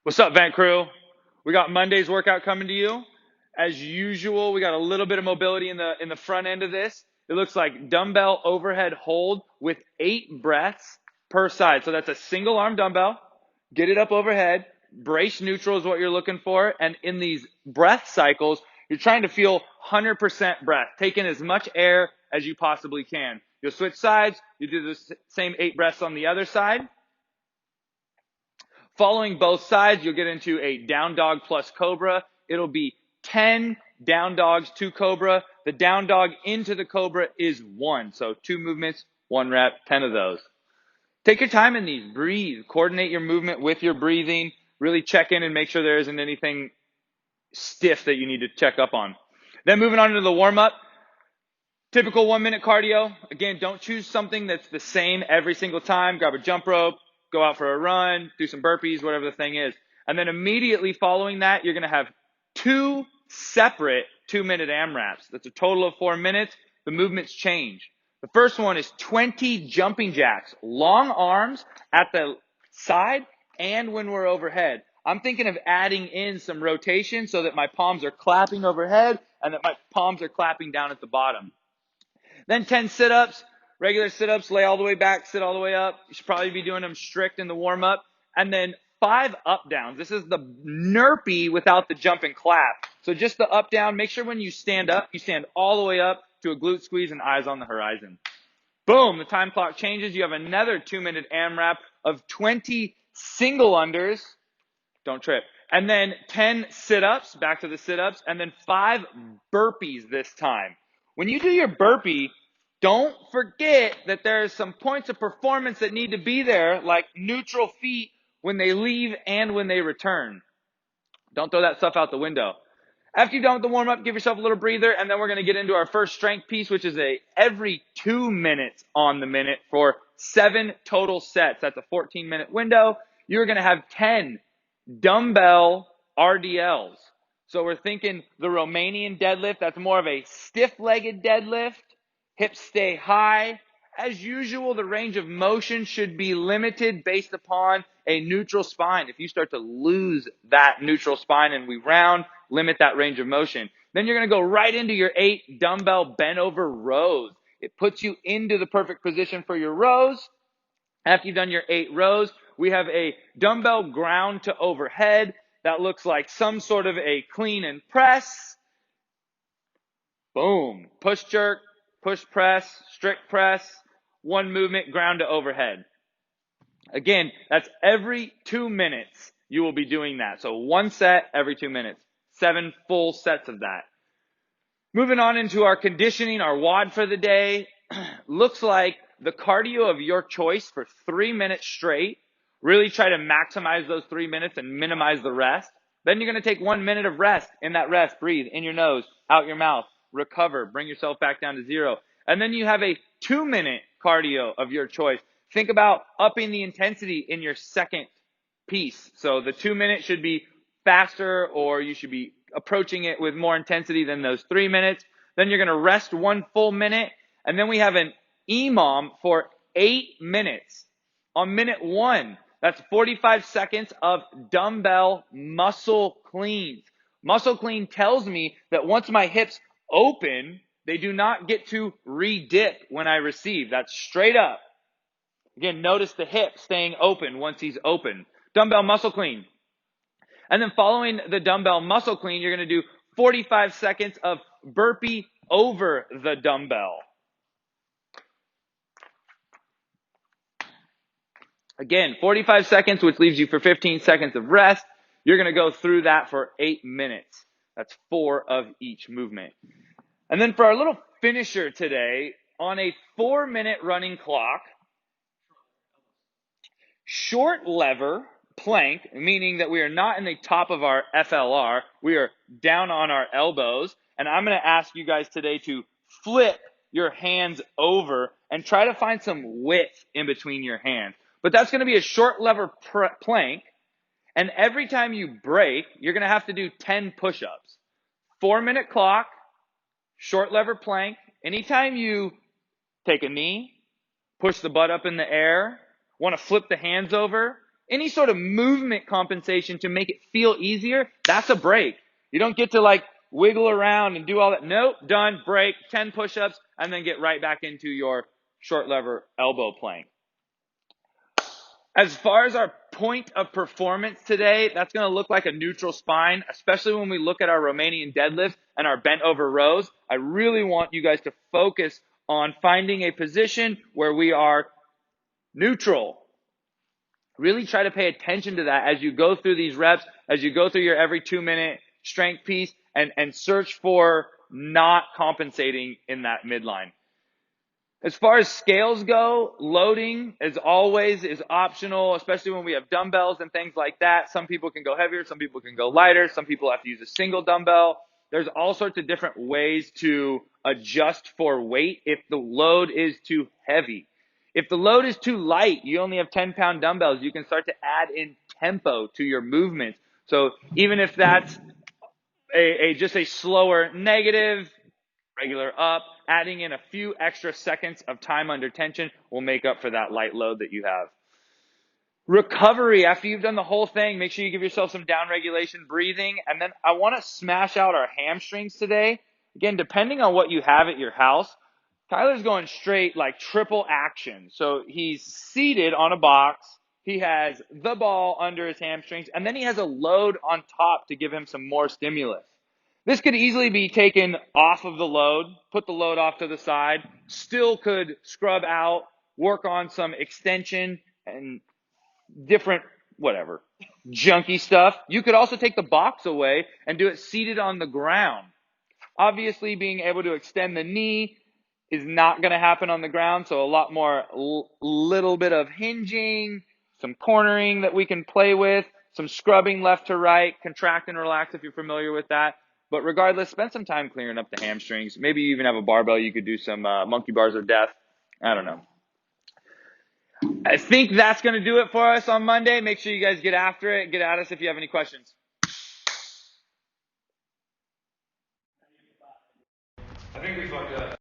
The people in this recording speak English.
What's up, Vent Crew? We got Monday's workout coming to you. As usual, we got a little bit of mobility in the front end of this. It looks like dumbbell overhead hold with 8 breaths per side. So that's a single arm dumbbell. Get it up overhead. Brace neutral is what you're looking for. And in these breath cycles, you're trying to feel 100% breath. Take in as much air as you possibly can. You'll switch sides. You do the same 8 breaths on the other side. Following both sides, you'll get into a down dog plus Cobra. It'll be 10 down dogs to Cobra. The down dog into the Cobra is 1. So 2 movements, 1 rep, 10 of those. Take your time in these. Breathe. Coordinate your movement with your breathing. Really check in and make sure there isn't anything stiff that you need to check up on. Then moving on to the warm-up. Typical 1-minute cardio. Again, don't choose something that's the same every single time. Grab a jump rope, go out for a run, do some burpees, whatever the thing is. And then immediately following that, you're going to have 2 separate 2-minute AMRAPs. That's a total of 4 minutes. The movements change. The first one is 20 jumping jacks. Long arms at the side and when we're overhead. I'm thinking of adding in some rotation so that my palms are clapping overhead and that my palms are clapping down at the bottom. Then 10 sit-ups, regular sit-ups, lay all the way back, sit all the way up. You should probably be doing them strict in the warm-up. And then 5 up-downs. This is the NERPy without the jump and clap. So just the up-down. Make sure when you stand up, you stand all the way up to a glute squeeze and eyes on the horizon. Boom, the time clock changes. You have another 2-minute AMRAP of 20 single unders. Don't trip. And then 10 sit-ups, back to the sit-ups, and then 5 burpees this time. When you do your burpee, don't forget that there's some points of performance that need to be there, like neutral feet when they leave and when they return. Don't throw that stuff out the window. After you're done with the warm-up, give yourself a little breather, and then we're going to get into our first strength piece, which is every 2 minutes on the minute for 7 total sets. That's a 14-minute window. You're going to have 10 dumbbell RDLs. So we're thinking the Romanian deadlift, that's more of a stiff-legged deadlift. Hips stay high. As usual, the range of motion should be limited based upon a neutral spine. If you start to lose that neutral spine and we round, limit that range of motion. Then you're going to go right into your 8 dumbbell bent over rows. It puts you into the perfect position for your rows. After you've done your 8 rows, we have a dumbbell ground to overhead that looks like some sort of a clean and press. Boom. Push jerk, push press, strict press, 1 movement, ground to overhead. Again, that's every 2 minutes you will be doing that. So 1 set every 2 minutes. 7 full sets of that. Moving on into our conditioning, our WOD for the day. Looks like the cardio of your choice for 3 minutes straight. Really try to maximize those 3 minutes and minimize the rest. Then you're going to take 1 minute of rest. In that rest, breathe in your nose, out your mouth, recover, bring yourself back down to 0. And then you have a 2-minute cardio of your choice. Think about upping the intensity in your second piece. So the 2 minutes should be faster, or you should be approaching it with more intensity than those 3 minutes. Then you're going to rest 1 full minute. And then we have an EMOM for 8 minutes. On minute 1, that's 45 seconds of dumbbell muscle cleans. Muscle clean tells me that once my hips open, they do not get to re-dip when I receive. That's straight up. Again, notice the hip staying open once he's open. Dumbbell muscle clean. And then following the dumbbell muscle clean, you're going to do 45 seconds of burpee over the dumbbell. Again, 45 seconds, which leaves you for 15 seconds of rest. You're going to go through that for 8 minutes. That's 4 of each movement. And then for our little finisher today, on a 4-minute running clock, short lever plank, meaning that we are not in the top of our FLR. We are down on our elbows. And I'm going to ask you guys today to flip your hands over and try to find some width in between your hands. But that's going to be a short lever plank. And every time you break, you're going to have to do 10 push-ups. 4-minute clock, short lever plank. Anytime you take a knee, push the butt up in the air, want to flip the hands over, any sort of movement compensation to make it feel easier, that's a break. You don't get to like wiggle around and do all that. Nope, done, break, 10 push-ups, and then get right back into your short lever elbow plank. As far as our point of performance today, that's going to look like a neutral spine, especially when we look at our Romanian deadlift and our bent over rows. I really want you guys to focus on finding a position where we are neutral. Really try to pay attention to that as you go through these reps, as you go through your every 2-minute strength piece, and search for not compensating in that midline. As far as scales go, loading, as always, is optional, especially when we have dumbbells and things like that. Some people can go heavier, some people can go lighter, some people have to use a single dumbbell. There's all sorts of different ways to adjust for weight if the load is too heavy. If the load is too light, you only have 10-pound dumbbells, you can start to add in tempo to your movements. So even if that's just a slower negative, regular up, adding in a few extra seconds of time under tension will make up for that light load that you have. Recovery, after you've done the whole thing, make sure you give yourself some down regulation breathing. And then I want to smash out our hamstrings today. Again, depending on what you have at your house, Tyler's going straight like triple action. So he's seated on a box. He has the ball under his hamstrings, and then he has a load on top to give him some more stimulus. This could easily be taken off of the load, put the load off to the side, still could scrub out, work on some extension and different, whatever, junky stuff. You could also take the box away and do it seated on the ground. Obviously, being able to extend the knee is not going to happen on the ground, so a lot more little bit of hinging, some cornering that we can play with, some scrubbing left to right, contract and relax if you're familiar with that. But regardless, spend some time clearing up the hamstrings. Maybe you even have a barbell. You could do some monkey bars of death. I don't know. I think that's going to do it for us on Monday. Make sure you guys get after it. Get at us if you have any questions. I think we fucked up.